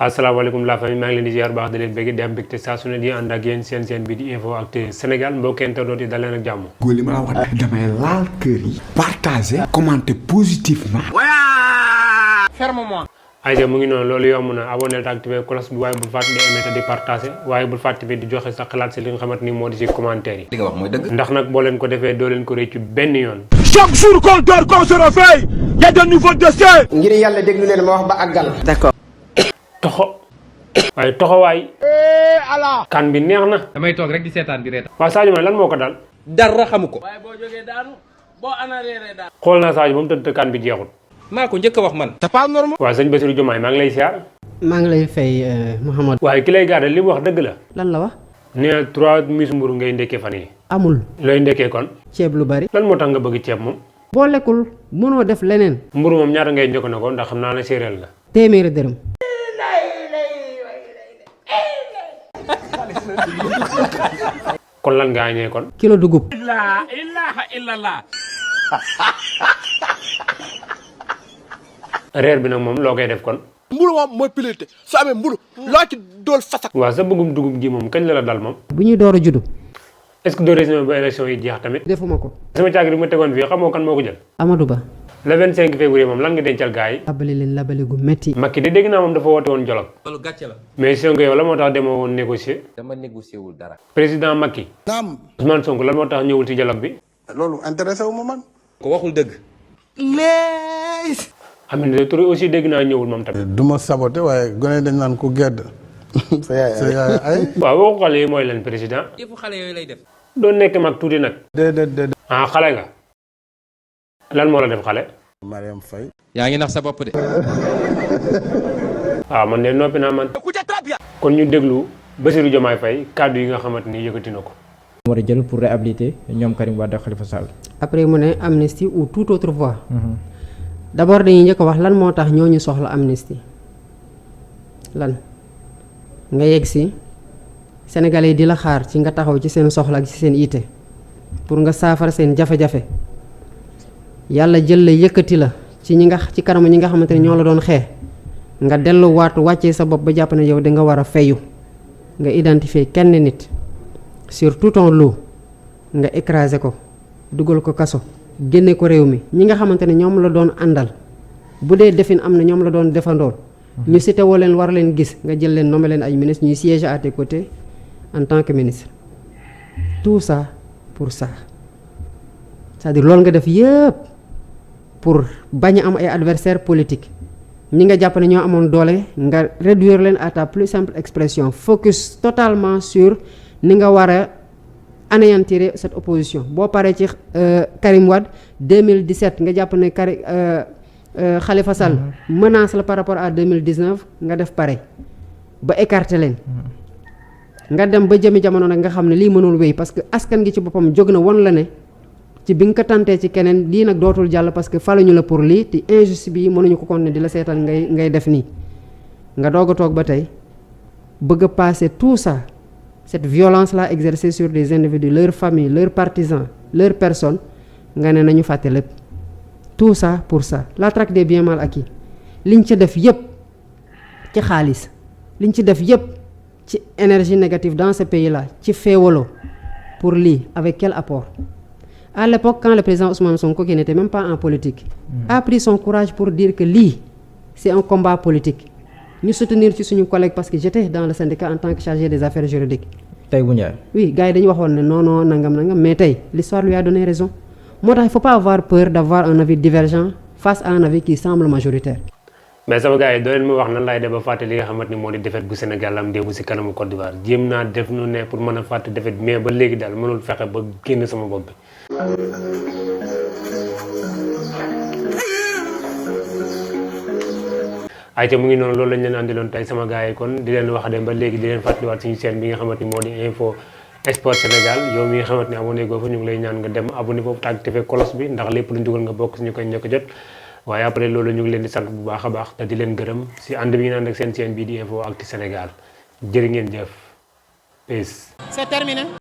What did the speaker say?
asalaamaaleykum la famille maa ngi leen di ziar baax di leen bëgg di am mbégte saa su ne di ànd ak yéen seen bi di info actu Sénégal mbokk internautes yi dal leen ak jàmm. góor li ma la wax damay laal kër yi. partager commenter positivement. fermement. ayca mu ngi noonu loolu yomb na abonné te activé cloche bi waaye bul fàtte di aimer te di partager waaye bul fàtte bi di joxe sa xalaat si li nga xamante ni moo di si commentaire yi. li nga wax mooy dëgg. ndax nag boo leen ko defee doo leen ko réccu benn yoon. Chaque jour qu'on dort, qu'on se réveille, il y a de nouveaux dossiers. ngir yàlla déglu leen ma wax ba àggal. d'accord. toxo waaye toxowaay. ala. kan bi neex na. damay toog rek di seetaan di reeta. waaw Sadio Mané lan moo ko dal. dara xamu ko. waaye boo jógee daanu boo ana réeree daanu. xool naa Sadio moom tëdd kan bi jeexul. maa ko njëkk a wax man. c'est pas normal. waaw sëñ Bassirou Diomaye maa ngi lay siyaar. maa ngi lay fay Mouhamed. waaye ki lay garder li mu wax dëgg la. lan la wax. nee 3 miss mburu ngay ndekkee fan yi amul. looy ndekkee kon. ceeb lu bari. lan moo tax nga bëgg ceeb moom. boo lekkul mënoo def leneen. mburu moom ñaata ngay njëkk na ko ndax xam naa ne séeréer la. téeméeri dërëm. kon lan nga añee kon. kilo dugub. la ilaha illallah. reer bi nag moom loo koy def kon. mburu moom mooy piloté soo amee mburu loo ci dool fasak. waaw sa bëggum dugub gi moom kañ la la dal moom. bu ñuy door a juddu. est-ce que doo résumé ba élection yi jeex tamit. defuma ko. sama caagri bi ma tegoon fii xamoo kan moo ko jël. Amadou Ba. le 25 février moom lan nga dencal gars yi. labali leen labali gu metti. Macky de dégg naa moom dafa woote woon dialogue. loolu gàcce la. mais Sonko yow la moo tax demoo woon négocier. dama négocié wul dara. président Macky. naam Ousmane Sonko lan moo tax ñëwul ci dialogue bi. loolu intéressé wu ma man. ko waxul dëgg. Aminata Touré aussi dégg naa ñëwul moom tamit. du ma saboté waaye gone dañ naan ko gedd sa yaay ay. waaw waxu xale yi mooy leen président. yëfu xale yooyu lay def. doo nekk mag tuuti nag. déedéet. ah xale nga. lan moo la def xale. Mariam Faye. yaa ngi nax sa bopp de. waaw man de noppi naa man. kon ñu déglu Bassirou Diomaye Faye kàddu yi nga xamante ni yëkkati na ko. war a jël pour réhabiliter ñoom Karim Wade ak Khalifa Sall. après mu ne amnistie ou toute autre voie. d'abord dañuy njëkk a wax lan moo tax ñooñu soxla amnistie lan nga yegg si Sénégalais yi di la xaar ci nga taxaw ci seen soxla ak ci seen ité pour nga saafara seen jafe-jafe yàlla jël la yëkkati la ci ci kanamu ñi nga xamante ne ñoo la doon xee nga delluwaatu wàccee sa bopp ba jàpp ne yow da nga war a fayu nga identifier kenn nit sur tout ton lot nga écraser ko dugal ko kaso génne ko réew mi ñi nga xamante ne ñoom la doon àndal bu dee defin am na ñoom la doon defandool ñu cité woo leen war leen gis nga jël leen nommé leen ay ministre ñuy siéger à tes côtés en tant que ministre tout ça pour ça c'est-à-dire loolu nga def yëpp pour bañ a am ay adversaires politiques ñi nga jàpp ne ñoo amoon doole nga réduire leen à ta plus simple expression focus totalement sur ni nga war a anéantir cette opposition boo paree ci Karim Wade 2017 nga jàpp ne Khalifa Sall menace la par rapport à 2019 nga def pare ba écarter leen nga dem ba jëmi jamono nag nga xam ne lii mënul wéy parce que askan gi ci boppam jóg na won la ne ci bi nga ko tantee ci keneen lii nag dootul jàll parce que faluñu la pour lii te injustice bi mënuñu ko continuer di la seetal ngay def nii nga doog a toog ba tey bëgg a passer tout ça cette violence là exercée sur des individus leurs familles leurs partisans leurs personnes nga ne nañu fàtte lépp tout ça pour ça la traque des biens mal acquis liñ ci def yépp ci xaalis liñ ci def yépp ci énergie négative dans ce pays là ci féewaloo pour lii avec quel apport à l'époque quand le président Ousmane Sonko qui n'était même pas en politique a pris son courage pour dire que lii c'est un combat politique ñu soutenir ci suñu collègue parce que j'étais dans le syndicat en tant que chargé des affaires juridiques. Taïbu Ndiaye. oui gars yi dañu waxoon ne non nangam mais tey l'histoire lui a donné raison moo tax il faut pas avoir peur d'avoir un avis divergent face à un avis qui semble majoritaire. mais sama gars yi doo leen ma wax nan laay def ba fàtte li nga xamante ni moo di défaite bu Sénégal am démb si kanamu Côte d'Ivoire jéem naa def nu ne pour mën a fàtte défaite mais ba léegi daal mënul fexe ba génn sama bopp bi. ayca mu ngi noonu loolu lañ leen andiloon tey sama gars yi kon di leen wax dem ba léegi di leen fàttaliwaat suñu chaîne bi nga xamante ni moo di info sport Sénégal yow mi nga xamante ni abonné goo fa ñu ngi lay ñaan nga dem abonné foofu te activé cloche bi ndax lépp luñ dugal nga bokk suñu koy njëkk jot waaye après loolu ñu ngi leen di sant bu baax a baax te di leen gërëm si ànd bi ngeen ànd ak seen chaîne bii di info actu Sénégal jërë ngeen jëf peace. c'est terminé.